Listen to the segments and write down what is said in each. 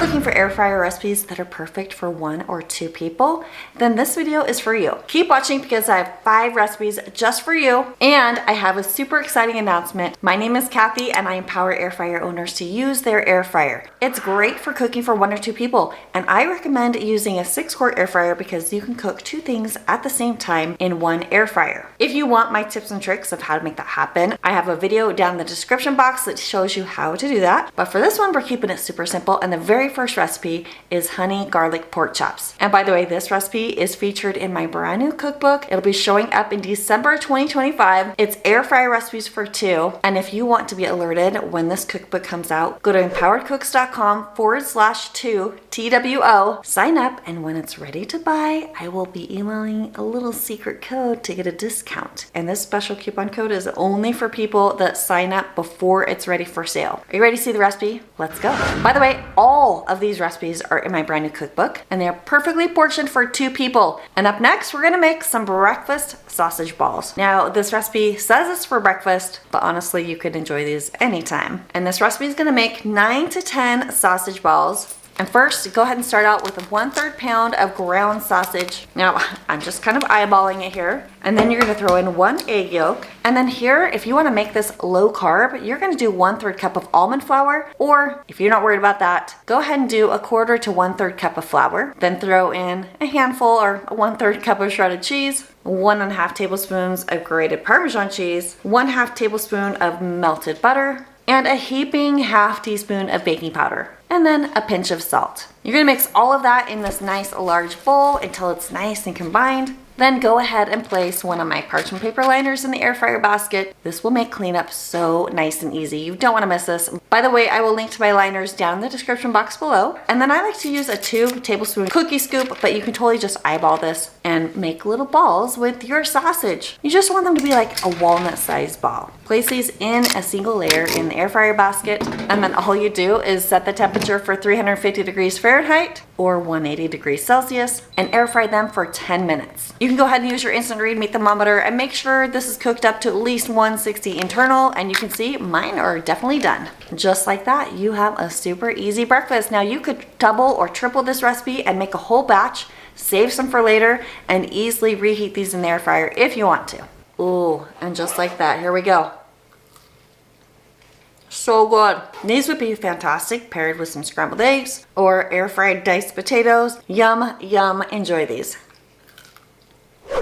looking for air fryer recipes that are perfect for 1 or 2 people, then this video is for you. Keep watching because I have 5 recipes just for you, and I have a super exciting announcement. My name is Cathy and I empower air fryer owners to use their air fryer. It's great for cooking for 1 or 2 people, and I recommend using a 6-quart air fryer because you can cook 2 things at the same time in 1 air fryer. If you want my tips and tricks of how to make that happen, I have a video down in the description box that shows you how to do that. But for this one, we're keeping it super simple, and the very first recipe is honey garlic pork chops. And by the way, this recipe is featured in my brand new cookbook. It'll be showing up in December 2025. It's air fryer recipes for 2. And if you want to be alerted when this cookbook comes out, go to empoweredcooks.com/2 TWO, sign up, and when it's ready to buy, I will be emailing a little secret code to get a discount. And this special coupon code is only for people that sign up before it's ready for sale. Are you ready to see the recipe? Let's go. By the way, all of these recipes are in my brand new cookbook, and they are perfectly portioned for 2 people. And up next, we're gonna make some breakfast sausage balls. Now, this recipe says it's for breakfast, but honestly, you could enjoy these anytime. And this recipe is gonna make 9 to 10 sausage balls. And first, go ahead and start out with 1/3 pound of ground sausage. Now, I'm just kind of eyeballing it here. And then you're gonna throw in 1 egg yolk. And then here, if you wanna make this low carb, you're gonna do 1/3 cup of almond flour. Or if you're not worried about that, go ahead and do 1/4 to 1/3 cup of flour. Then throw in a handful or 1/3 cup of shredded cheese, 1½ tablespoons of grated Parmesan cheese, 1/2 tablespoon of melted butter, and a heaping 1/2 teaspoon of baking powder, and then a pinch of salt. You're gonna mix all of that in this nice large bowl until it's nice and combined. Then go ahead and place one of my parchment paper liners in the air fryer basket. This will make cleanup so nice and easy. You don't want to miss this. By the way, I will link to my liners down in the description box below. And then I like to use a 2 tablespoon cookie scoop, but you can totally just eyeball this and make little balls with your sausage. You just want them to be like a walnut-sized ball. Place these in a single layer in the air fryer basket, and then all you do is set the temperature for 350 degrees Fahrenheit or 180 degrees Celsius and air fry them for 10 minutes. You can go ahead and use your instant read meat thermometer and make sure this is cooked up to at least 160 internal, and you can see mine are definitely done. Just like that, you have a super easy breakfast. Now you could double or triple this recipe and make a whole batch, save some for later, and easily reheat these in the air fryer if you want to. Ooh, and just like that, here we go. So good. These would be fantastic paired with some scrambled eggs or air fried diced potatoes. Yum, yum, enjoy these.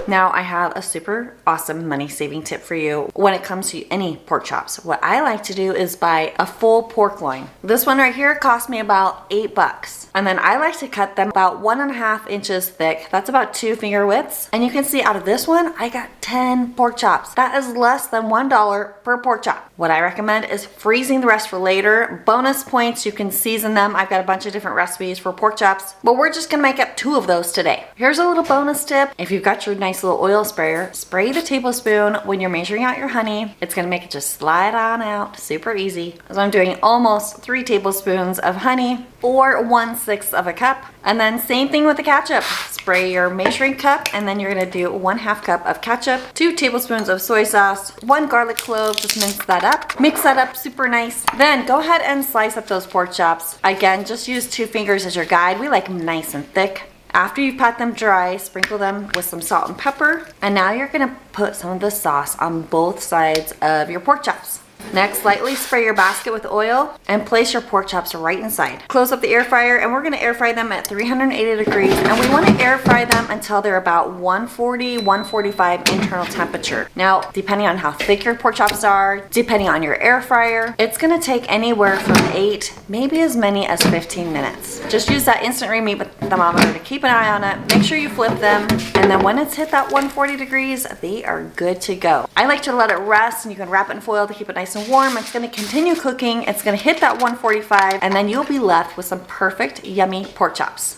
Now I have a super awesome money saving tip for you when it comes to any pork chops. What I like to do is buy a full pork loin. This one right here cost me about $8. And then I like to cut them about 1½ inches thick. That's about 2 finger widths. And you can see out of this one, I got 10 pork chops. That is less than $1 per pork chop. What I recommend is freezing the rest for later. Bonus points, you can season them. I've got a bunch of different recipes for pork chops, but we're just gonna make up 2 of those today. Here's a little bonus tip. If you've got your nice little oil sprayer, spray the tablespoon when you're measuring out your honey. It's gonna make it just slide on out, super easy. So I'm doing almost 3 tablespoons of honey or 1/6 of a cup. And then same thing with the ketchup. Spray your measuring cup, and then you're gonna do 1/2 cup of ketchup, 2 tablespoons of soy sauce, 1 garlic clove, just mince that up. Mix that up super nice. Then go ahead and slice up those pork chops. Again, just use 2 fingers as your guide. We like them nice and thick. After you pat them dry, sprinkle them with some salt and pepper. And now you're gonna put some of the sauce on both sides of your pork chops. Next, lightly spray your basket with oil and place your pork chops right inside. Close up the air fryer, and we're gonna air fry them at 380 degrees, and we wanna air fry them until they're about 140, 145 internal temperature. Now, depending on how thick your pork chops are, depending on your air fryer, it's gonna take anywhere from 8, maybe as many as 15 minutes. Just use that instant read meat thermometer to keep an eye on it. Make sure you flip them, and then when it's hit that 140 degrees, they are good to go. I like to let it rest, and you can wrap it in foil to keep it nice and warm. It's going to continue cooking. It's going to hit that 145, and then you'll be left with some perfect yummy pork chops.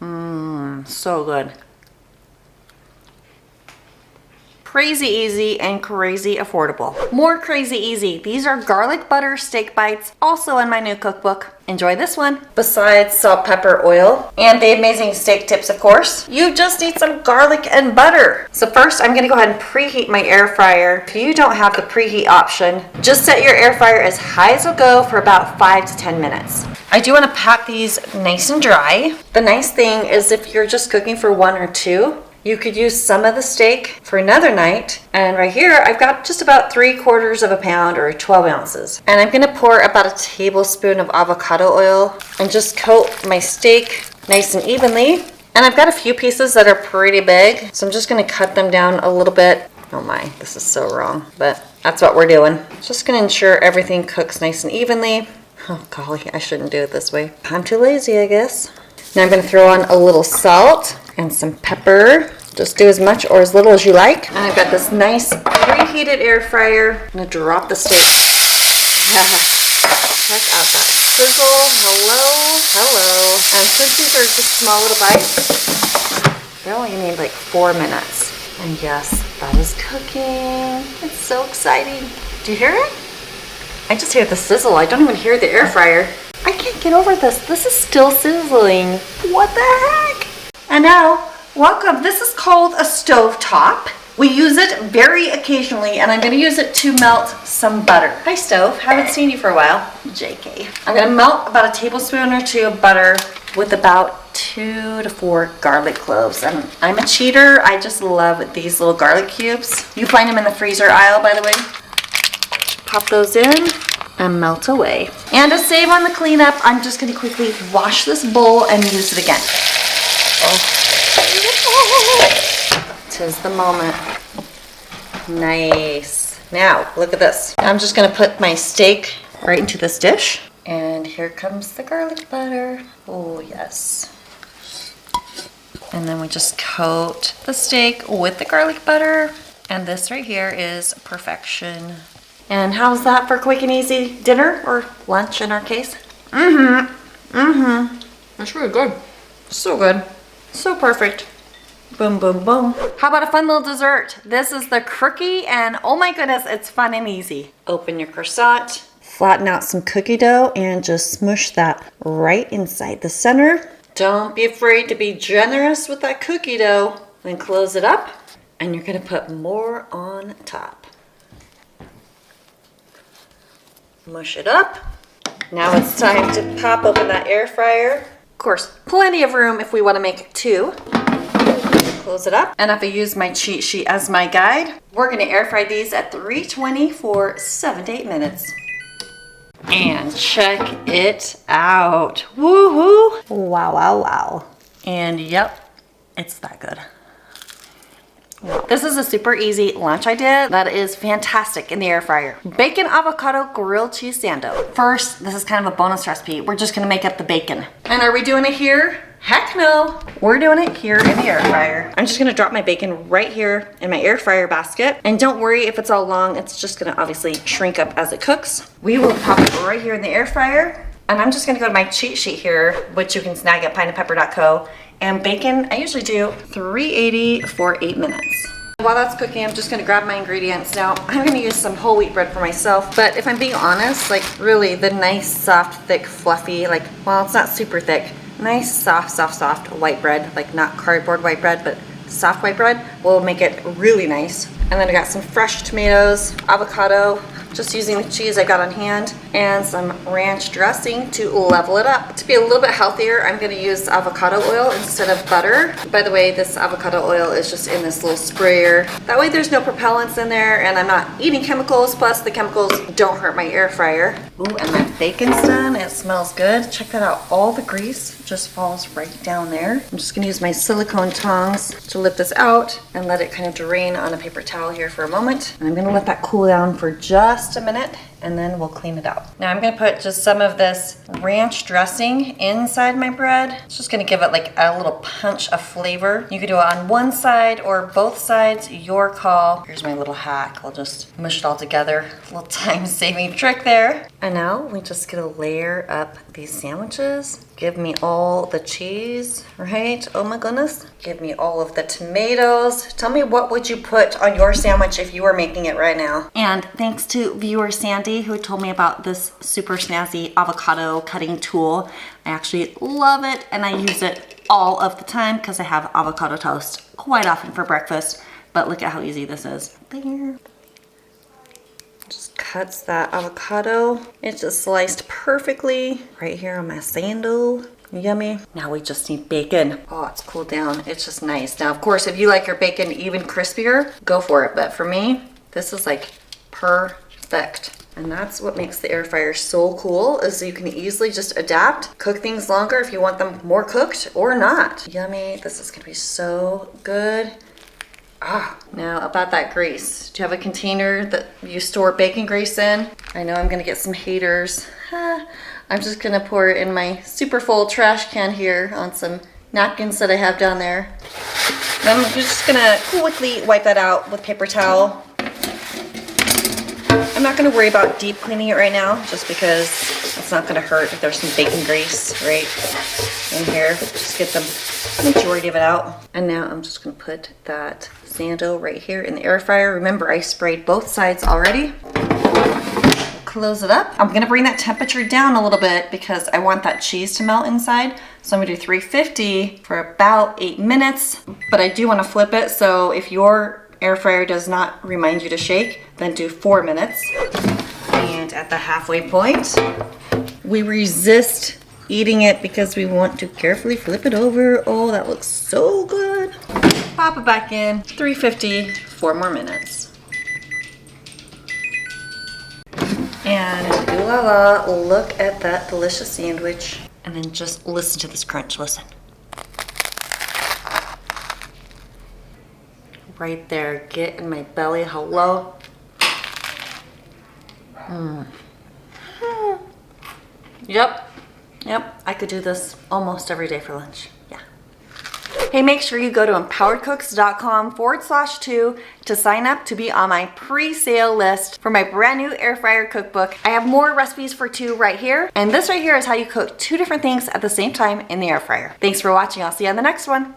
So good. Crazy easy and crazy affordable. More crazy easy. These are garlic butter steak bites, also in my new cookbook. Enjoy this one. Besides salt, pepper, oil, and the amazing steak tips, of course, you just need some garlic and butter. So first, I'm gonna go ahead and preheat my air fryer. If you don't have the preheat option, just set your air fryer as high as it'll go for about 5 to 10 minutes. I do want to pat these nice and dry. The nice thing is if you're just cooking for 1 or 2, you could use some of the steak for another night. And right here, I've got just about 3/4 of a pound or 12 ounces. And I'm gonna pour about a tablespoon of avocado oil and just coat my steak nice and evenly. And I've got a few pieces that are pretty big, so I'm just gonna cut them down a little bit. Oh my, this is so wrong, but that's what we're doing. Just gonna ensure everything cooks nice and evenly. Oh golly, I shouldn't do it this way. I'm too lazy, I guess. Now I'm gonna throw on a little salt and some pepper. Just do as much or as little as you like. And I've got this nice preheated air fryer. I'm gonna drop the steak. Check out that sizzle. Hello. And since these are just small little bites, they only need like 4 minutes. And yes, that is cooking. It's so exciting. Do you hear it? I just hear the sizzle. I don't even hear the air fryer. I can't get over this. This is still sizzling. What the heck? And now, welcome. This is called a stove top. We use it very occasionally, and I'm going to use it to melt some butter. Hi, stove. Haven't seen you for a while. JK. I'm going to melt about a tablespoon or 2 of butter with about 2 to 4 garlic cloves. And I'm a cheater. I just love these little garlic cubes. You find them in the freezer aisle, by the way. Pop those in and melt away. And to save on the cleanup, I'm just going to quickly wash this bowl and use it again. Oh. 'Tis the moment. Nice. Now, look at this. I'm just gonna put my steak right into this dish. And here comes the garlic butter. Oh, yes. And then we just coat the steak with the garlic butter. And this right here is perfection. And how's that for quick and easy dinner or lunch in our case? That's really good. So good. So perfect. Boom, boom, boom. How about a fun little dessert? This is the Crookie, and oh my goodness, it's fun and easy. Open your croissant, flatten out some cookie dough, and just smush that right inside the center. Don't be afraid to be generous with that cookie dough. Then close it up, and you're gonna put more on top. Mush it up. Now it's time to pop open that air fryer. Of course, plenty of room if we want to make 2. Close it up. And if I use my cheat sheet as my guide, we're going to air fry these at 320 for 7 to 8 minutes. And check it out. Woohoo! Wow, wow, wow. And yep, it's that good. This is a super easy lunch idea that is fantastic in the air fryer. Bacon avocado grilled cheese sando. First, this is kind of a bonus recipe. We're just gonna make up the bacon. And are we doing it here? Heck no. We're doing it here in the air fryer. I'm just gonna drop my bacon right here in my air fryer basket. And don't worry if it's all long, it's just gonna obviously shrink up as it cooks. We will pop it right here in the air fryer. And I'm just gonna go to my cheat sheet here, which you can snag at pineapple.co. And bacon, I usually do 380 for 8 minutes. While that's cooking, I'm just gonna grab my ingredients. Now, I'm gonna use some whole wheat bread for myself, but if I'm being honest, like really the nice, soft, thick, fluffy, like, well, it's not super thick, nice, soft white bread, like not cardboard white bread, but soft white bread will make it really nice. And then I got some fresh tomatoes, avocado, just using the cheese I got on hand, and some ranch dressing to level it up. To be a little bit healthier, I'm gonna use avocado oil instead of butter. By the way, this avocado oil is just in this little sprayer. That way there's no propellants in there, and I'm not eating chemicals, plus the chemicals don't hurt my air fryer. Ooh, and my bacon's done. It smells good. Check that out. All the grease just falls right down there. I'm just gonna use my silicone tongs to lift this out and let it kind of drain on a paper towel here for a moment. And I'm gonna let that cool down for just a minute, and then we'll clean it out. Now I'm gonna put just some of this ranch dressing inside my bread. It's just gonna give it like a little punch of flavor. You could do it on one side or both sides, your call. Here's my little hack. I'll just mush it all together. A little time-saving trick there. And now we just gonna layer up these sandwiches. Give me all the cheese, right? Oh my goodness. Give me all of the tomatoes. Tell me, what would you put on your sandwich if you were making it right now? And thanks to viewer Sandy, who told me about this super snazzy avocado cutting tool. I actually love it, and I use it all of the time because I have avocado toast quite often for breakfast. But look at how easy this is. There. Just cut cuts that avocado. It's just sliced perfectly right here on my sandal. Yummy. Now we just need bacon. Oh, it's cooled down. It's just nice. Now, of course, if you like your bacon even crispier, go for it. But for me, this is like perfect. And that's what makes the air fryer so cool, is you can easily just adapt, cook things longer if you want them more cooked or not. Yummy. This is gonna be so good. Ah, now about that grease. Do you have a container that you store bacon grease in? I know I'm gonna get some haters. I'm just gonna pour it in my super full trash can here on some napkins that I have down there. Then I'm just gonna quickly wipe that out with paper towel. I'm not gonna worry about deep cleaning it right now, just because it's not gonna hurt if there's some bacon grease right in here. Just get the majority of it out. And now I'm just gonna put that sando right here in the air fryer. Remember, I sprayed both sides already. Close it up. I'm gonna bring that temperature down a little bit because I want that cheese to melt inside. So I'm gonna do 350 for about 8 minutes, but I do wanna flip it. So if your air fryer does not remind you to shake, then do 4 minutes. And at the halfway point, we resist eating it because we want to carefully flip it over. Oh, that looks so good. Pop it back in, 350, 4 more minutes. And ooh la la, look at that delicious sandwich. And then just listen to this crunch, listen. Right there, get in my belly, hello. Yep, I could do this almost every day for lunch, yeah. Hey, make sure you go to empoweredcooks.com/2 to sign up to be on my pre-sale list for my brand new air fryer cookbook. I have more recipes for 2 right here, and this right here is how you cook 2 different things at the same time in the air fryer. Thanks for watching, I'll see you on the next one.